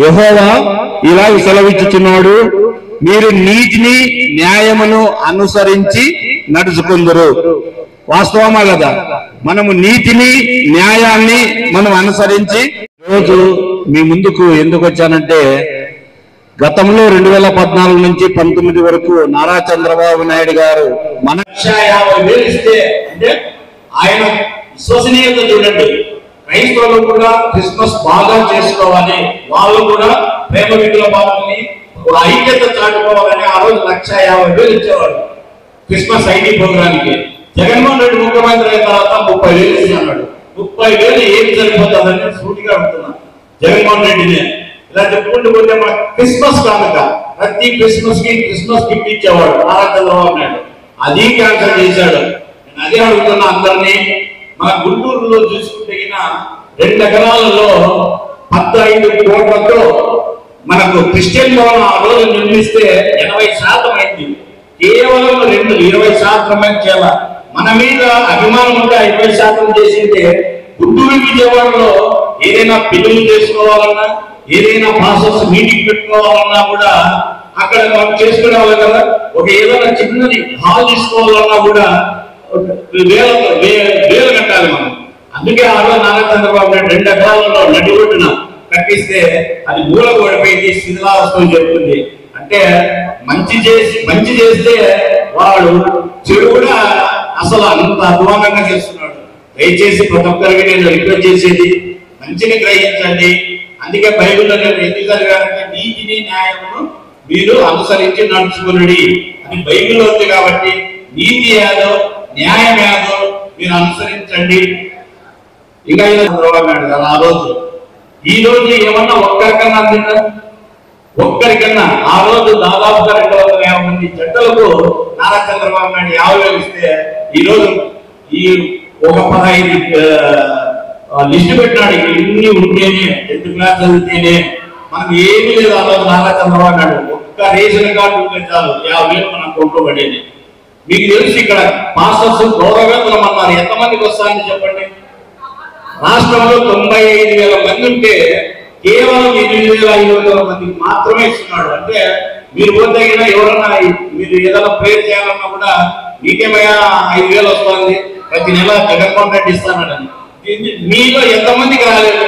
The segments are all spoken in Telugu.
యెహోవా ఇలాగ సెలవిచ్చుచున్నాడు, మీరు నీతిని న్యాయమును అనుసరించి నడుచుకుందరు. వాస్తవమా కదా? మనము నీతిని న్యాయాన్ని మనం అనుసరించి రోజు మీ ముందుకు ఎందుకు వచ్చానంటే, గతంలో 2014 నుంచి 19 వరకు నారా చంద్రబాబు నాయుడు గారు మన 50,000 ఇస్తే అంటే ఆయన విశ్వసనీయత చూడండి. క్రైస్తవులు కూడా క్రిస్మస్ బాగా చేసుకోవాలి, వాళ్ళు కూడా ప్రేమ విధుల భావాన్ని ఐక్యత చాటుకోవాలని ఆ రోజు 150,000 ఇచ్చేవాడు క్రిస్మస్ ఐటీ ప్రోగ్రామ్కి. జగన్మోహన్ రెడ్డి ముఖ్యమంత్రి అయిన తర్వాత 30,000 ఇచ్చాడు. 30,000 ఏం సరిపోతుందని సూటిగా అంటున్నాను జగన్మోహన్ రెడ్డిని. ఇలా చెప్పుకుంటూ పోతే మన క్రిస్మస్ కానుక ప్రతి క్రిస్మస్ గిఫ్ట్ ఇచ్చేవాడు నారా చంద్రబాబు నాయుడు. అది క్యాన్సల్ చేశాడు. నేను అదే అడుగుతున్నా అందరినీ. మన గుంటూరులో చూసుకుంటే 2 ఎకరాలలో 15 కోట్లతో మనకు క్రిస్టియన్ భవన్ ఆ రోజు నిర్మిస్తే 80% అయింది. కేవలం 20% చేయాల. మన మీద అభిమానం ఉంటే 50% చేసింటే గుంటూరు విజయవాడలో ఏదైనా పెళ్లి చేసుకోవాలన్నా, ఏదైనా పాస్టర్స్ మీటింగ్ పెట్టుకోవాలన్నా కూడా అక్కడ మనం చేసుకునే వాళ్ళం కదా. ఒక ఏదైనా చిన్నది హాల్ తీసుకోవాలన్నా కూడా వేలు కట్టాలి మనం. అందుకే ఆ రోజు నారా చంద్రబాబు నాయుడు 2 ఎకరాలలో నడిగొట్టున కట్టిస్తే అది మూలకు పడిపోయింది, శిథిలావస్థలు చెప్తుంది. అంటే మంచి చేస్తే వాడు చెడు కూడా అసలు అంత అధ్వానంగా చేస్తున్నాడు. దయచేసి ప్రతి ఒక్కరికి నేను రిక్వెస్ట్ చేసేది, మంచిని గ్రహించండి. అందుకే బైబిల్లో నేను ఎందుకు చదివానంటే, నీతిని న్యాయమును మీరు అనుసరించి నడుచుకునండి అని బైబిల్లో ఉంది. కాబట్టి నీతి ఏదో న్యాయం ఏదో మీరు అనుసరించండి. ఇంకా చంద్రబాబు నాయుడు గారు ఆ రోజు ఈ రోజు ఏమన్నా ఒక్కరికన్నా అందిందా? ఒక్కరికన్నా ఆ రోజు దాదాపుగా 250 మంది జంటలకు నారా చంద్రబాబు నాయుడు 50,000 ఇస్తే ఈరోజు ఈ ఒక 15 లిస్టు పెట్టినాడు. ఇన్ని ఉంటేనే 10th క్లాస్ చదివితేనే మనకు ఏమీ లేదు. ఆ రోజు నారా చంద్రబాబు నాయుడు ఒక్క రేషన్ కార్డు ఉంటే చాలు 50,000 మన అకౌంట్లో పడేది. మీకు తెలుసు ఇక్కడ పాస్టర్స్ గౌరవేతనం అన్నారు. ఎంతమందికి వస్తారని చెప్పండి. రాష్ట్రంలో 95,000 మంది ఉంటే కేవలం 8,500 మందికి మాత్రమే ఇస్తున్నాడు. అంటే మీరు పోతే ఎవరన్నా మీరు ఏదైనా ప్రేయర్ చేయాలన్నా కూడా మీకేమయ్యా 5,000 వస్తుంది ప్రతి నెల జగన్మోహన్ రెడ్డి ఇస్తానని. మీలో ఎంతమందికి రాలేదు?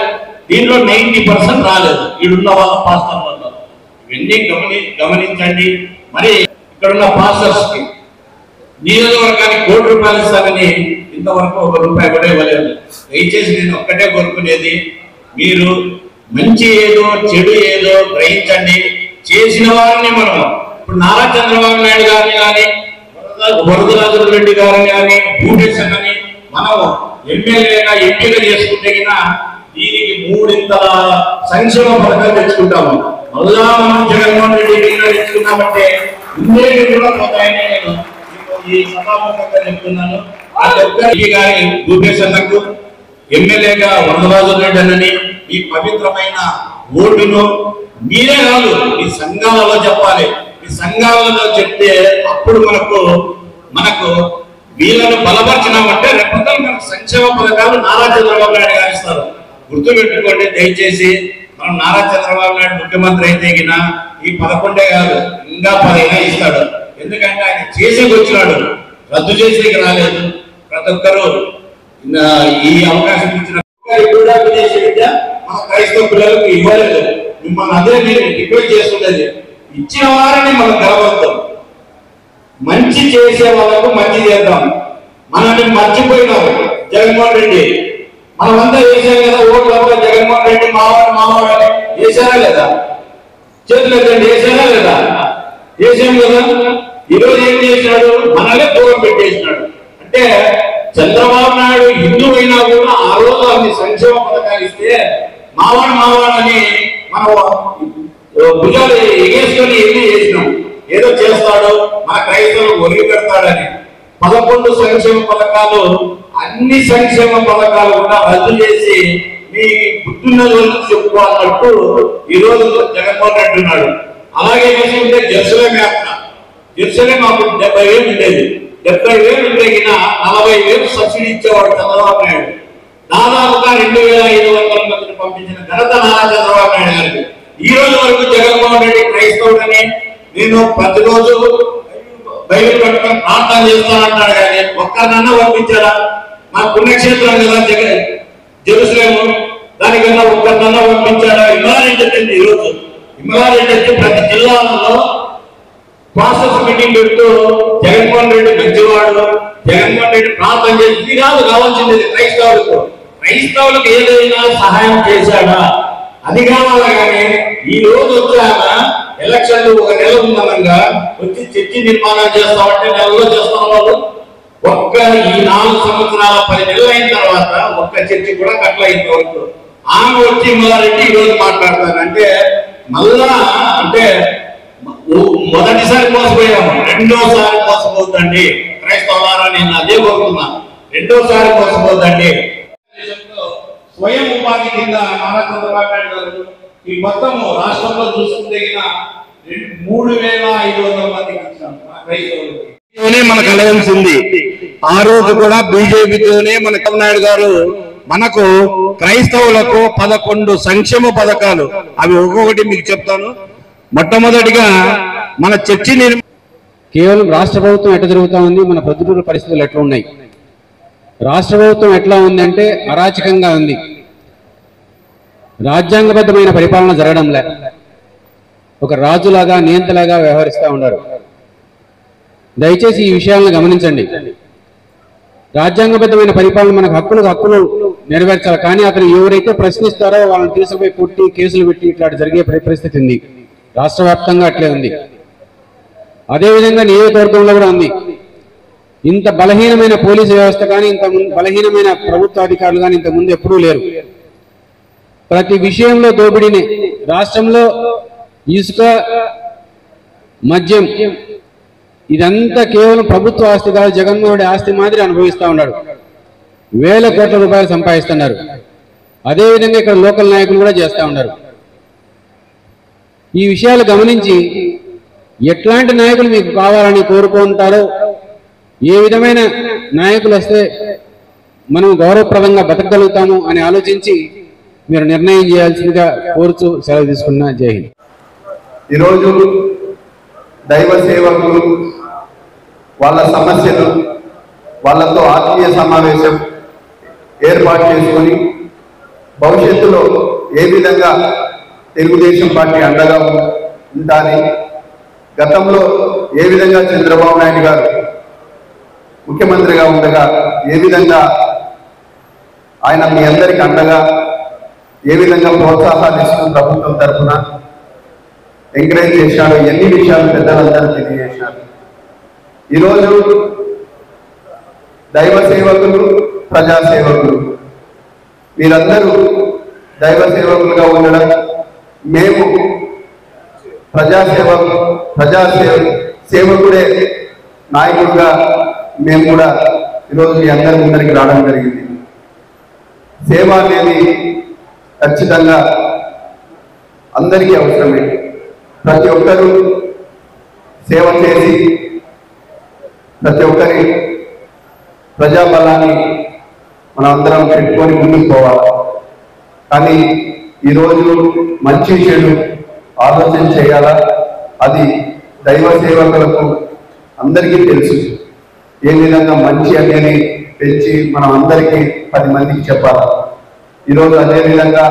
దీంట్లో 90% రాలేదు ఈడున్న వాళ్ళ పాస్టర్ వల్ల. ఇవన్నీ గమనించండి. మరి ఇక్కడున్న పాస్టర్స్ కి నియోజకవర్గానికి ₹1,00,00,000 ఇస్తానని ఇంతవరకు ₹1 కూడా ఇవ్వలేదు. దయచేసి నేను ఒక్కటే కోరుకునేది, మీరు మంచి ఏదో చెడు ఏదో గ్రహించండి. చేసిన వారిని మనం ఇప్పుడు నారా చంద్రబాబు నాయుడు గారిని కానీ, వరదరాజు రెడ్డి గారిని కానీ, భూమేశన్ అని మనం ఎమ్మెల్యేగా ఎంపీగా చేసుకుంటే దీనికి 3 సంక్షేమ పథకాలు తెచ్చుకుంటాము. మళ్ళా మనం జగన్మోహన్ రెడ్డి తెచ్చుకున్నామంటే ఉండే కూడా పోతాయని నేను ఈ సభాముఖంగా చెప్తున్నాను. భూమేశన్నకు ఎమ్మెల్యేగా వరదరాజు రెడ్డి అని ఈ పవిత్రమైన ఓటును మీరే కాదు మీ సంఘాలలో చెప్పాలి. మీ సంఘాలలో చెప్తే అప్పుడు మనకు వీళ్ళను బలపరిచినామంటే రేపొద్దున మనకు సంక్షేమ పథకాలు నారా చంద్రబాబు నాయుడు గారు ఇస్తారు. గుర్తుపెట్టుకోండి దయచేసి. మనం నారా చంద్రబాబు నాయుడు ముఖ్యమంత్రి అయితే ఈ 11 కాదు ఇంకా 10 ఇస్తాడు. ఎందుకంటే ఆయన చేసేకి వచ్చినాడు, రద్దు చేసేకి రాలేదు. ప్రతి ఒక్కరు ఈ అవకాశం ఇచ్చిన కూడా విదేశీ విద్య మన క్రైస్తవ పిల్లలకు ఇవ్వలేదు. మిమ్మల్ని అదే నేను రిక్వెస్ట్ చేస్తుండేది, ఇచ్చిన వారిని మనం గెలవద్దాం. మంచి చేసే వాళ్ళకు మంచి చేద్దాం. మనల్ని మర్చిపోయినారు జగన్మోహన్ రెడ్డి. మనమంతా వేసాం కదా ఓట్ల జగన్మోహన్ రెడ్డి మావాడు అని వేసారా లేదా? చేతులు ఎత్తండి, వేసారా లేదా? వేసాం కదా. ఈరోజు ఏం చేసినాడు? మనల్ని దూరం పెట్టేసినాడు. అంటే చంద్రబాబు నాయుడు హిందూ అయినా కూడా ఆ రోజు అన్ని సంక్షేమ పథకాలు ఇస్తే మావాడని మనం భుజాలు ఎగేసుకొని ఎన్ని చేసినాం. ఏదో చేస్తాడు మన క్రైస్తవులు ఒరిగి పెడతాడని 11 సంక్షేమ పథకాలు, అన్ని సంక్షేమ పథకాలు కూడా రద్దు చేసి మీ గుర్తున్న రోజు చెప్పుకోవాలన్నట్టు ఈ రోజు జగన్మోహన్ రెడ్డి ఉన్నాడు. అలాగే ఉంటే జెరూసలేం యాత్ర, జెరూసలేం మాకు 70,000 ఉండేది. 70,000 ఉంటే 40,000 సబ్సిడీ ఇచ్చేవాడు చంద్రబాబు నాయుడు. దాదాపుగా 2,500 మందిని పంపించిన ఘనత నారా చంద్రబాబు నాయుడు గారికి. ఈ రోజు వరకు జగన్మోహన్ రెడ్డి క్రైస్తవుడని నేను ప్రతిరోజు బైబిల్ పట్టుకొని ప్రార్థన చేస్తానంటాడు కానీ ఒక్కరినన్నా పంపించారా? మా పుణ్యక్షేత్రం కదా జెరూసలేము, దానికన్నా ఒక్కరినన్నా పంపించాడా? ఇమ్రారెడ్డి వచ్చింది. ఈరోజు ఇమ్రారెడ్డి వచ్చి ప్రతి జిల్లాలలో ప్రాసెస్ మీటింగ్ పెడుతూ జగన్మోహన్ రెడ్డి మంచివాడు, జగన్మోహన్ రెడ్డి ప్రార్థన చేసి ఇది కాదు కావాల్సింది క్రైస్తవులకు ఏదైనా సహాయం చేశాడా అది కావాలా? కానీ ఈ రోజు వచ్చాక ఎలక్షన్లు ఒక నెల ఉందనంగా వచ్చి చర్చి నిర్మాణం చేస్తామంటే నెలలో చేస్తున్న వాళ్ళు ఒక్క ఈ 4 సంవత్సరాల 10 నెలలు అయిన తర్వాత ఒక్క చర్చి కూడా కట్టలైంది వరకు. ఆమె వచ్చి ఇమ్రారెడ్డి ఈ రోజు మాట్లాడతాను అంటే మళ్ళా అంటే మొదటిసారి మోసపోయాము, రెండోసారి మోసపోద్దండి క్రైస్తవులారా. నేను అదే కోరుతున్నాను, రెండోసారి మోసపోద్దండి. స్వయం ఉపాధి కింద నారా చంద్రబాబు నాయుడు గారు ఈ మొత్తము రాష్ట్రంలో చూసుకుంటే 3,500 మందికి ఇచ్చాము క్రైస్తవులకి. మనకు అలయన్స్ ఉంది. ఆ రోజు కూడా బీజేపీతోనే మన చంద్రబాబు నాయుడు గారు మనకు క్రైస్తవులకు 11 సంక్షేమ పథకాలు, అవి ఒక్కొక్కటి మీకు చెప్తాను. మొట్టమొదటిగా మన చర్చి కేవలం రాష్ట్ర ప్రభుత్వం ఎట్లా జరుగుతూ ఉంది, మన ప్రతికూల పరిస్థితులు ఎట్లా ఉన్నాయి. రాష్ట్ర ప్రభుత్వం ఎట్లా ఉందంటే అరాచకంగా ఉంది, రాజ్యాంగబద్ధమైన పరిపాలన జరగడంలే, ఒక రాజులాగా నియంతలాగా వ్యవహరిస్తూ ఉన్నారు. దయచేసి ఈ విషయాలను గమనించండి. రాజ్యాంగబద్ధమైన పరిపాలన మనకు హక్కులు నెరవేర్చాలి, కానీ అతను ఎవరైతే ప్రశ్నిస్తారో వాళ్ళని తీసుకుపోయి కొట్టి కేసులు పెట్టి ఇట్లా జరిగే పరిస్థితి ఉంది. రాష్ట్ర వ్యాప్తంగా అట్లే ఉంది. అదేవిధంగా నియోజకవర్గంలో కూడా ఉంది. ఇంత బలహీనమైన పోలీసు వ్యవస్థ కానీ, ఇంత బలహీనమైన ప్రభుత్వ అధికారులు కానీ ఇంతకుముందు ఎప్పుడూ లేరు. ప్రతి విషయంలో దోపిడీనే. రాష్ట్రంలో ఇసుక, మద్యం ఇదంతా కేవలం ప్రభుత్వ ఆస్తి కాదు, జగన్మోహన్ రెడ్డి ఆస్తి మాదిరి అనుభవిస్తూ ఉన్నాడు. వేల కోట్ల రూపాయలు సంపాదిస్తున్నారు. అదేవిధంగా ఇక్కడ లోకల్ నాయకులు కూడా చేస్తూ ఉన్నారు. ఈ విషయాలు గమనించి ఎట్లాంటి నాయకులు మీకు కావాలని కోరుకుంటారో, ఏ విధమైన నాయకులు వస్తే మనం గౌరవప్రదంగా బతకగలుగుతాము అని ఆలోచించి మీరు నిర్ణయం చేయాల్సిందిగా కోరుతూ సెలవు తీసుకున్నా. జై హింద్. ఈరోజు దైవ సేవకులు వాళ్ళ సమస్యలు, వాళ్ళతో ఆత్మీయ సమావేశం ఏర్పాటు చేసుకొని భవిష్యత్తులో ఏ విధంగా తెలుగుదేశం పార్టీ అండగా ఉండాలి, గతంలో ఏ విధంగా చంద్రబాబు నాయుడు గారు ముఖ్యమంత్రిగా ఉండగా ఏ విధంగా ఆయన మీ అందరికి అండగా ఏ విధంగా ప్రోత్సాహాలు ఇస్తూ ప్రభుత్వం తరఫున ఎంకరేజ్ చేశారు, ఎన్ని విషయాలు పెద్దలందరూ తెలియజేశారు. ఈరోజు దైవ సేవకులు, ప్రజా సేవకులు మీరందరూ దైవ సేవకులుగా ఉండడం, మేము సేవకుడే నాయకుడిగా మేము కూడా ఈరోజు మీ అందరి ముందరికి రావడం జరిగింది. సేవ అనేది ఖచ్చితంగా అందరికీ అవసరమే. ప్రతి ఒక్కరూ సేవ చేసి ప్రతి ఒక్కరి ప్రజాబలాన్ని మనం అందరం పెట్టుకొని ముందుకు పోవాలి. కానీ ఈరోజు మంచి చెడు ఆలోచన చేయాలా, అది దైవ సేవకులకు అందరికీ తెలుసు. ఏ విధంగా మంచి అనేది పెంచి మనం అందరికీ 10 మందికి చెప్పాలి. ఈరోజు అదేవిధంగా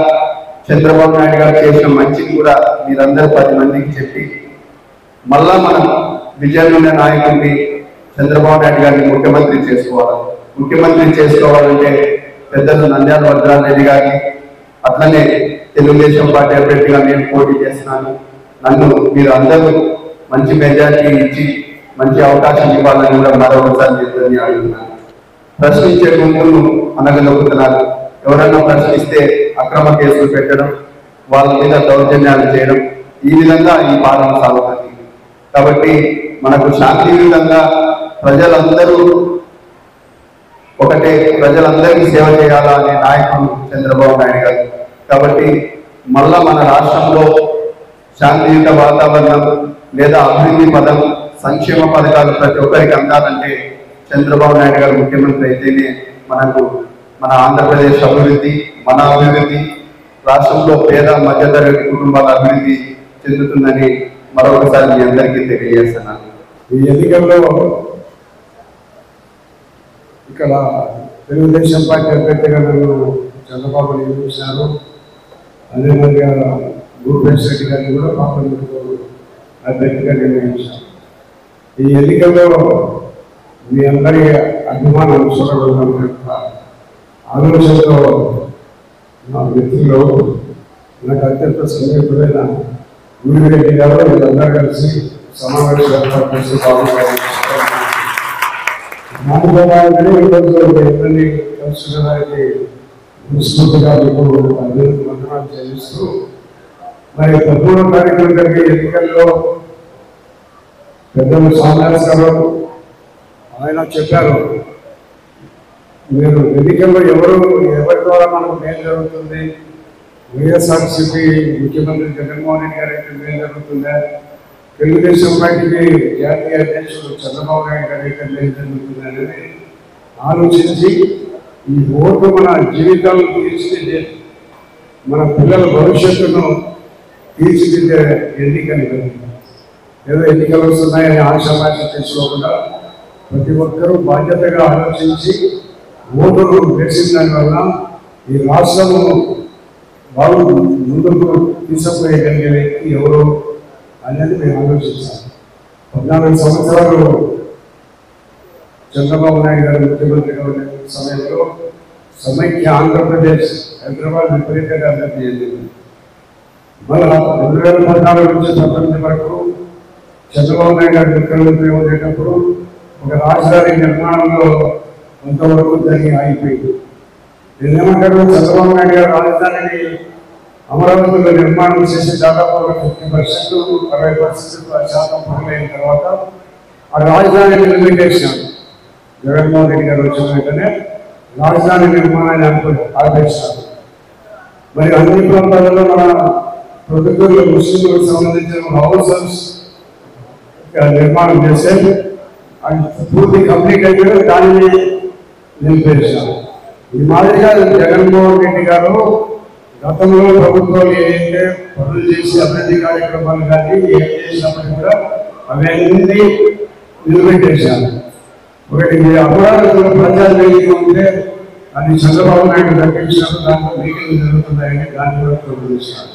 చంద్రబాబు నాయుడు గారు చేసిన మంచిని కూడా మీరందరూ 10 మందికి చెప్పి మళ్ళా మనం విజయనున్న నాయకుడిని చంద్రబాబు నాయుడు గారిని ముఖ్యమంత్రి చేసుకోవాలి. ముఖ్యమంత్రి చేసుకోవాలంటే పెద్దలు నంద్యాల వజ్రారెడ్డి గారిని, అట్లనే తెలుగుదేశం పార్టీ అభ్యర్థిగా నేను పోటీ చేస్తున్నాను. నన్ను మీరు అందరూ మంచి మెజారిటీ ఇచ్చి మంచి అవకాశం ఇవ్వాలని కూడా మరొకసారి చెప్పని అడుగుతున్నాను. ప్రశ్నించే గుంపును అనగలుగుతున్నారు. ఎవరైనా ప్రశ్నిస్తే అక్రమ కేసులు పెట్టడం, వాళ్ళ మీద దౌర్జన్యాలు చేయడం, ఈ విధంగా ఈ పాలన సాగుతుంది. కాబట్టి మనకు శాంతియుతంగా ప్రజలందరూ ఒకటే, ప్రజలందరికీ సేవ చేయాలా అనే నాయకుడు చంద్రబాబు నాయుడు గారు. కాబట్టి మళ్ళా మన రాష్ట్రంలో శాంతియుత వాతావరణం లేదా అభివృద్ధి పదం, సంక్షేమ పథకాలు ప్రతి ఒక్కరికి అందాలంటే చంద్రబాబు నాయుడు గారు ముఖ్యమంత్రి అయితేనే మనకు మన ఆంధ్రప్రదేశ్ అభివృద్ధి, మన అభివృద్ధి రాష్ట్రంలో పేద మధ్యతరగతి కుటుంబాల అభివృద్ధి చెందుతుందని మరొకసారి మీ అందరికీ తెలియజేస్తున్నాను. ఈ ఎన్నికల్లో ఇక్కడ తెలుగుదేశం పార్టీ అభ్యర్థిగా నన్ను చంద్రబాబు నియమించినారు. అదేవిధంగా భూపేష్ రెడ్డి గారిని కూడా పార్లమెంటుకు అభ్యర్థిగా నిర్ణయించారు. ఈ ఎన్నికల్లో మీ అందరి అభిమానం చూడగలను ఆలోచనలో నా వ్యక్తిలో నాకు అత్యంత సన్నిహితుడైన ఊరిరెడ్డి గారు వీళ్ళందరూ కలిసి సమావేశం ఏర్పాటు చేసి బాగుండాలని ఈరోజు అందరినీ కలుసుకోవడానికి స్ఫూర్తిగా మీకు వందనాలు చేయిస్తూ మరి 13వ తారీఖున జరిగే ఎన్నికల్లో పెద్దలు సామ్రాజ్ గారు ఆయన చెప్పారు, మీరు ఎన్నికల్లో ఎవరి ద్వారా మనకు మేలు జరుగుతుంది, వైఎస్ఆర్సీపీ ముఖ్యమంత్రి జగన్మోహన్ రెడ్డి గారి అయితే మేలు జరుగుతుందా, తెలుగుదేశం పార్టీకి జాతీయ అధ్యక్షుడు చంద్రబాబు నాయుడు గారి అయితే మేలు జరుగుతుంది అనేది ఆలోచించి ఈ ఓటు మన జీవితాలను తీర్చిదిద్దే, మన పిల్లల భవిష్యత్తును తీర్చిదిద్దే ఎన్నికలు. ఏదో ఎన్నికలు వస్తున్నాయని ఆశామాష చేసుకోకుండా ప్రతి ఒక్కరూ బాధ్యతగా ఆలోచించి ఓటును వేసిన దానివల్ల ఈ రాష్ట్రము వాళ్ళు ముందుకు తీసుకుపోయగలిగే వ్యక్తి ఎవరు అనేది మేము ఆలోచిస్తాం. 14 సంవత్సరాలు చంద్రబాబు నాయుడు గారు ముఖ్యమంత్రిగా ఉన్న సమయంలో సమైక్య ఆంధ్రప్రదేశ్ హైదరాబాద్ విపరీతంగా అభివృద్ధి చెందింది. మళ్ళా 2014 నుంచి 19 వరకు చంద్రబాబు నాయుడు గారు ముఖ్యమంత్రి ఉండేటప్పుడు ఒక రాజధాని నిర్మాణంలో కొంతవరకు జరిగి ఆగిపోయింది. నేనేమంటారు, చంద్రబాబు నాయుడు గారు రాజధానిని అమరావతిలో నిర్మాణం చేసి దాదాపు 50%, 60% పూర్తయిన తర్వాత ఆ రాజధాని నిర్మించేసాం. జగన్మోహన్ రెడ్డి గారు వచ్చిన వెంటనే రాజధాని నిర్మాణాన్ని ఆపేశారు. మరి అన్ని ప్రాంతాలలో మన ప్రభుత్వంలో ముస్లింలకు సంబంధించిన హౌసెస్ నిర్మాణం చేస్తే అది పూర్తి కంప్లీట్ అయిపోయి దానిని నిలిపేశారు. ఈ మాదిరిగా జగన్మోహన్ రెడ్డి గారు గతంలో ప్రభుత్వాలు ఏదైతే పనులు చేసి అభివృద్ధి కార్యక్రమాలు కానీ ఏం చేసినప్పటికీ కూడా అవన్నీ నిలబెట్టేశారు. ఒకటి అమరావతిలో ప్రజావేదిక ఉంటే అది చంద్రబాబు నాయుడు దక్కించినప్పుడు దాంట్లో మీటింగ్లు జరుగుతున్నాయని దాన్ని కూడా ప్రకటించారు.